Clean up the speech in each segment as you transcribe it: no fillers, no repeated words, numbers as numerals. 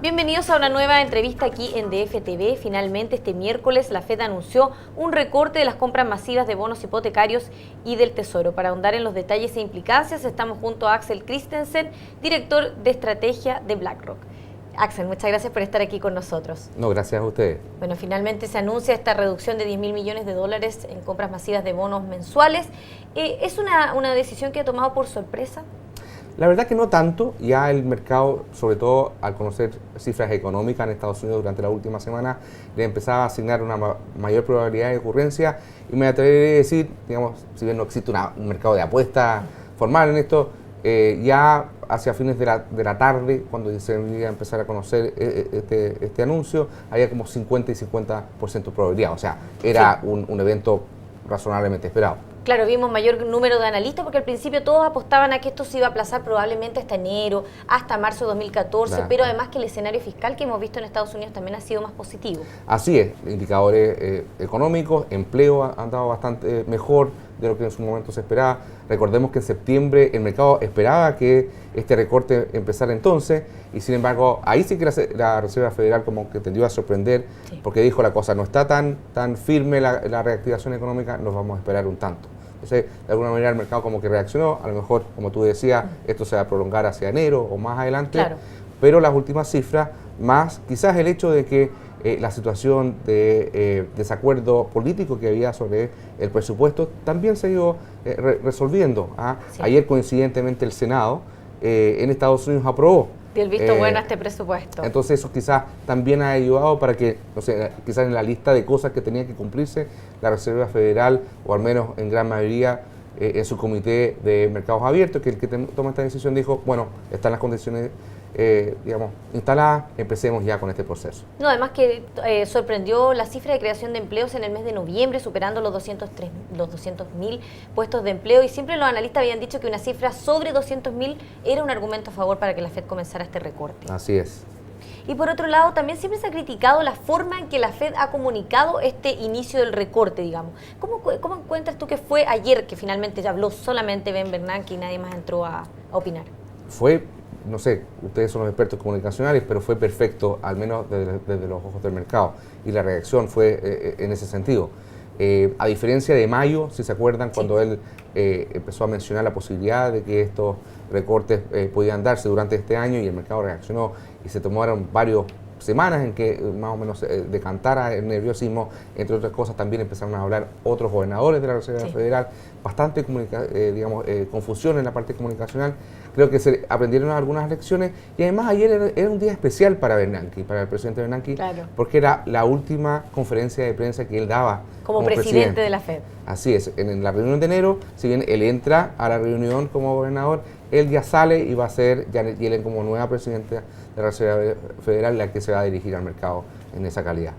Bienvenidos a una nueva entrevista aquí en DFTV. Finalmente, este miércoles, la FED anunció un recorte de las compras masivas de bonos hipotecarios y del Tesoro. Para ahondar en los detalles e implicancias, estamos junto a Axel Christensen, director de estrategia de BlackRock. Axel, muchas gracias por estar aquí con nosotros. No, gracias a ustedes. Bueno, finalmente se anuncia esta reducción de 10.000 millones de dólares en compras masivas de bonos mensuales. ¿Es una decisión que ha tomado por sorpresa? La verdad que no tanto. Ya el mercado, sobre todo al conocer cifras económicas en Estados Unidos durante la última semana, le empezaba a asignar una mayor probabilidad de ocurrencia. Y me atrevería a decir, digamos, si bien no existe un mercado de apuestas formal en esto, ya hacia fines de la tarde, cuando se iba a empezar a conocer este anuncio, había como 50 y 50% de probabilidad. O sea, era sí, un evento razonablemente esperado. Claro, vimos mayor número de analistas porque al principio todos apostaban a que esto se iba a aplazar probablemente hasta enero, hasta marzo de 2014, claro, pero además que el escenario fiscal que hemos visto en Estados Unidos también ha sido más positivo. Así es, indicadores económicos, empleo han dado bastante mejor de lo que en su momento se esperaba. Recordemos que en septiembre el mercado esperaba que este recorte empezara entonces y sin embargo ahí sí que la Reserva Federal como que tendió a sorprender, sí, porque dijo la cosa no está tan firme la reactivación económica, nos vamos a esperar un tanto. Entonces, de alguna manera el mercado como que reaccionó, a lo mejor, como tú decías, esto se va a prolongar hacia enero o más adelante, claro, pero las últimas cifras, más quizás el hecho de que la situación de desacuerdo político que había sobre el presupuesto también se ha ido resolviendo. Sí. Ayer, coincidentemente, el Senado en Estados Unidos aprobó. Dio el visto bueno a este presupuesto. Entonces eso quizás también ha ayudado para que, no sé, quizás en la lista de cosas que tenía que cumplirse, la Reserva Federal, o al menos en gran mayoría en su comité de mercados abiertos, que el que toma esta decisión dijo, bueno, están las condiciones, digamos, instaladas, empecemos ya con este proceso. No, además que sorprendió la cifra de creación de empleos en el mes de noviembre, superando los 200.000 puestos de empleo, y siempre los analistas habían dicho que una cifra sobre 200.000 era un argumento a favor para que la FED comenzara este recorte. Así es. Y por otro lado, también siempre se ha criticado la forma en que la FED ha comunicado este inicio del recorte, digamos. ¿Cómo encuentras tú que fue ayer que finalmente ya habló solamente Ben Bernanke y nadie más entró a opinar? Fue, no sé, ustedes son los expertos comunicacionales, pero fue perfecto, al menos desde los ojos del mercado. Y la reacción fue en ese sentido. A diferencia de mayo, si se acuerdan, sí, cuando él empezó a mencionar la posibilidad de que estos recortes podían darse durante este año y el mercado reaccionó y se tomaron varias semanas en que más o menos decantara el nerviosismo, entre otras cosas también empezaron a hablar otros gobernadores de la Reserva sí, Federal, bastante confusión en la parte comunicacional. Creo que se aprendieron algunas lecciones y además ayer era un día especial para Bernanke, para el presidente Bernanke, claro, porque era la última conferencia de prensa que él daba como presidente de la FED. Así es, en la reunión de enero, si bien él entra a la reunión como gobernador, él ya sale y va a ser Janet Yellen como nueva presidenta de la Reserva Federal, la que se va a dirigir al mercado en esa calidad.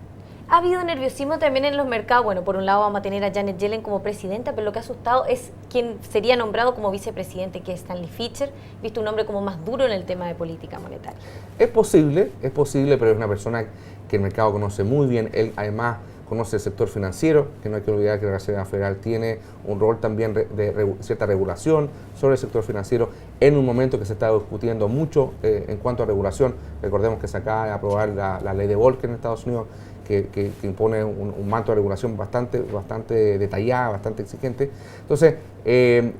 Ha habido nerviosismo también en los mercados. Bueno, por un lado vamos a tener a Janet Yellen como presidenta, pero lo que ha asustado es quien sería nombrado como vicepresidente, que es Stanley Fischer, visto un hombre como más duro en el tema de política monetaria. Es posible, pero es una persona que el mercado conoce muy bien. Él además conoce el sector financiero, que no hay que olvidar que la Reserva Federal tiene un rol también de cierta regulación sobre el sector financiero en un momento que se está discutiendo mucho en cuanto a regulación. Recordemos que se acaba de aprobar la ley de Volcker en Estados Unidos, que impone un manto de regulación bastante detallada, bastante exigente. Entonces,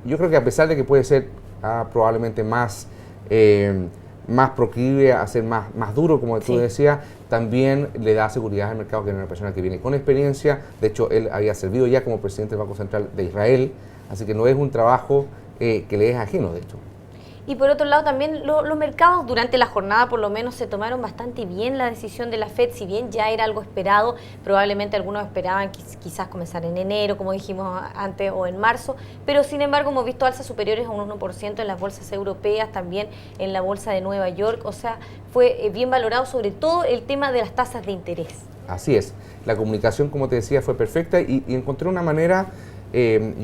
yo creo que a pesar de que puede ser probablemente más proclive a ser más duro, como tú sí, decías, también le da seguridad al mercado que es una persona que viene con experiencia. De hecho, él había servido ya como presidente del Banco Central de Israel, así que no es un trabajo que le es ajeno, de hecho. Y por otro lado también los mercados durante la jornada por lo menos se tomaron bastante bien la decisión de la FED, si bien ya era algo esperado, probablemente algunos esperaban quizás comenzar en enero, como dijimos antes, o en marzo, pero sin embargo hemos visto alzas superiores a un 1% en las bolsas europeas, también en la bolsa de Nueva York, o sea, fue bien valorado sobre todo el tema de las tasas de interés. Así es, la comunicación, como te decía, fue perfecta y encontré una manera, yo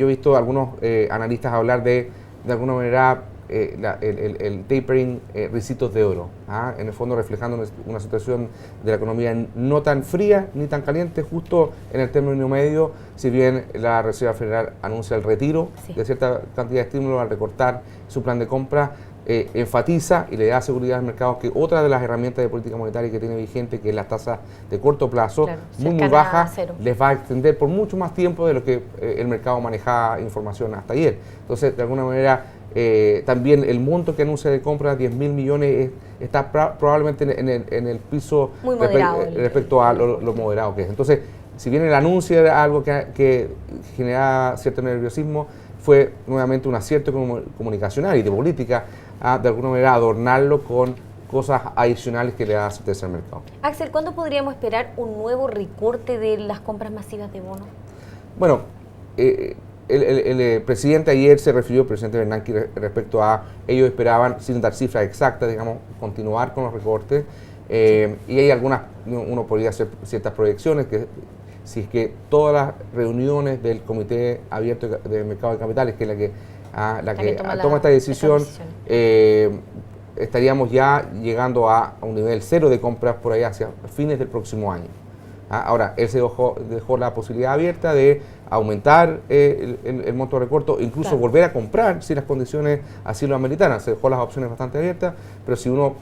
he visto a algunos analistas hablar de alguna manera, el tapering, ricitos de oro, en el fondo reflejando una situación de la economía no tan fría ni tan caliente, justo en el término medio, si bien la Reserva Federal anuncia el retiro sí, de cierta cantidad de estímulos al recortar su plan de compra, enfatiza y le da seguridad al mercado que otra de las herramientas de política monetaria que tiene vigente, que es la tasa de corto plazo, claro, muy baja, les va a extender por mucho más tiempo de lo que el mercado manejaba información hasta ayer. Entonces, de alguna manera, también el monto que anuncia de compra, 10.000 millones, está probablemente en el piso muy moderado, respecto a lo moderado que es. Entonces, si bien el anuncio era algo que generaba cierto nerviosismo, fue nuevamente un acierto comunicacional y de política a, de alguna manera, adornarlo con cosas adicionales que le da certeza al mercado. Axel, ¿cuándo podríamos esperar un nuevo recorte de las compras masivas de bonos? Bueno, el presidente ayer se refirió, el presidente Bernanke, respecto a ellos esperaban, sin dar cifras exactas, digamos, continuar con los recortes. Y hay algunas, uno podría hacer ciertas proyecciones, que si es que todas las reuniones del Comité Abierto de Mercado de Capitales, que es la que toma esta decisión, estaríamos ya llegando a un nivel cero de compras por ahí hacia fines del próximo año. Ahora, él se dejó la posibilidad abierta de aumentar el monto de recorte, incluso volver a comprar si las condiciones así lo ameritaran. Se dejó las opciones bastante abiertas, pero si uno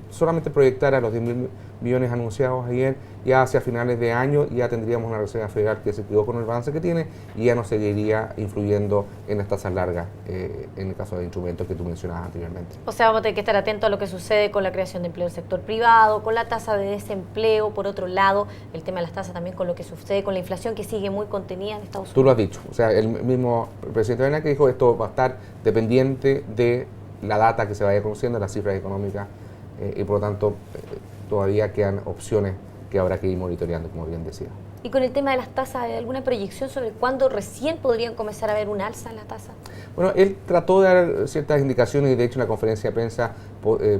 solamente proyectara los 10.000 millones anunciados ayer, ya hacia finales de año ya tendríamos una Reserva Federal que se quedó con el balance que tiene y ya no seguiría influyendo en las tasas largas en el caso de instrumentos que tú mencionabas anteriormente. O sea, vamos a tener que estar atentos a lo que sucede con la creación de empleo del sector privado, con la tasa de desempleo, por otro lado, el tema de las tasas también con lo que sucede con la inflación que sigue muy contenida en Estados Unidos. Tú lo has dicho, o sea, el mismo presidente Bernanke dijo esto va a estar dependiente de la data que se vaya conociendo, las cifras económicas y por lo tanto todavía quedan opciones que habrá que ir monitoreando, como bien decía. Y con el tema de las tasas, ¿hay alguna proyección sobre cuándo recién podrían comenzar a ver un alza en la tasa? Bueno, él trató de dar ciertas indicaciones y de hecho en la conferencia de prensa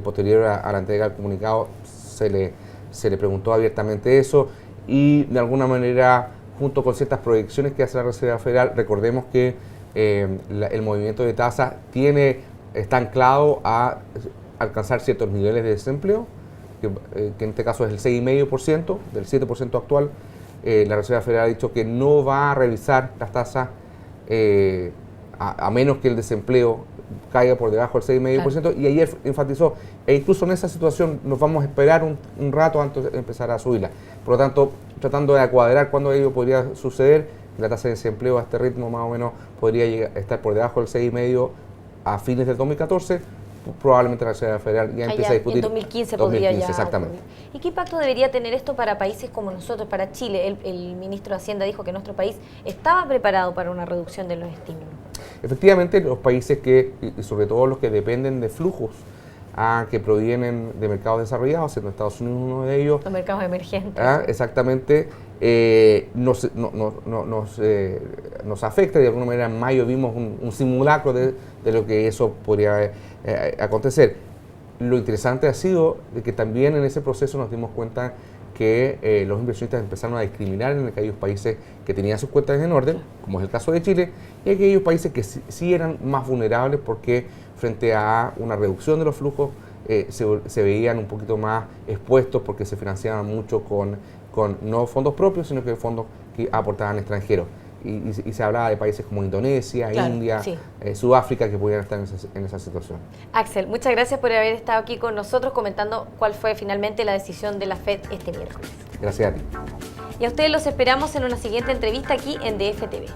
posterior a la entrega del comunicado se le preguntó abiertamente eso y de alguna manera junto con ciertas proyecciones que hace la Reserva Federal, recordemos que el movimiento de tasa está anclado a alcanzar ciertos niveles de desempleo, que en este caso es el 6,5% del 7% actual. La Reserva Federal ha dicho que no va a revisar las tasas a menos que el desempleo caiga por debajo del 6,5%, claro. Y ayer enfatizó, e incluso en esa situación nos vamos a esperar un rato antes de empezar a subirla. Por lo tanto, tratando de cuadrar cuándo ello podría suceder, la tasa de desempleo a este ritmo más o menos podría estar por debajo del 6,5% a fines del 2014, probablemente la Reserva Federal ya empieza a discutir. En 2015 podría ya exactamente. ocurrir. ¿Y qué impacto debería tener esto para países como nosotros, para Chile? El ministro de Hacienda dijo que nuestro país estaba preparado para una reducción de los estímulos. Efectivamente, los países y sobre todo los que dependen de flujos que provienen de mercados desarrollados, siendo Estados Unidos uno de ellos. Los mercados emergentes. Exactamente. Nos afecta, de alguna manera en mayo vimos un simulacro de lo que eso podría acontecer. Lo interesante ha sido de que también en ese proceso nos dimos cuenta que los inversionistas empezaron a discriminar en aquellos países que tenían sus cuentas en orden, como es el caso de Chile, y aquellos países que sí eran más vulnerables porque frente a una reducción de los flujos se veían un poquito más expuestos porque se financiaban mucho con no fondos propios, sino que fondos que aportaban extranjeros. Y se hablaba de países como Indonesia, claro, India, sí. Sudáfrica, que pudieran estar en esa situación. Axel, muchas gracias por haber estado aquí con nosotros comentando cuál fue finalmente la decisión de la FED este miércoles. Gracias a ti. Y a ustedes los esperamos en una siguiente entrevista aquí en DF TV.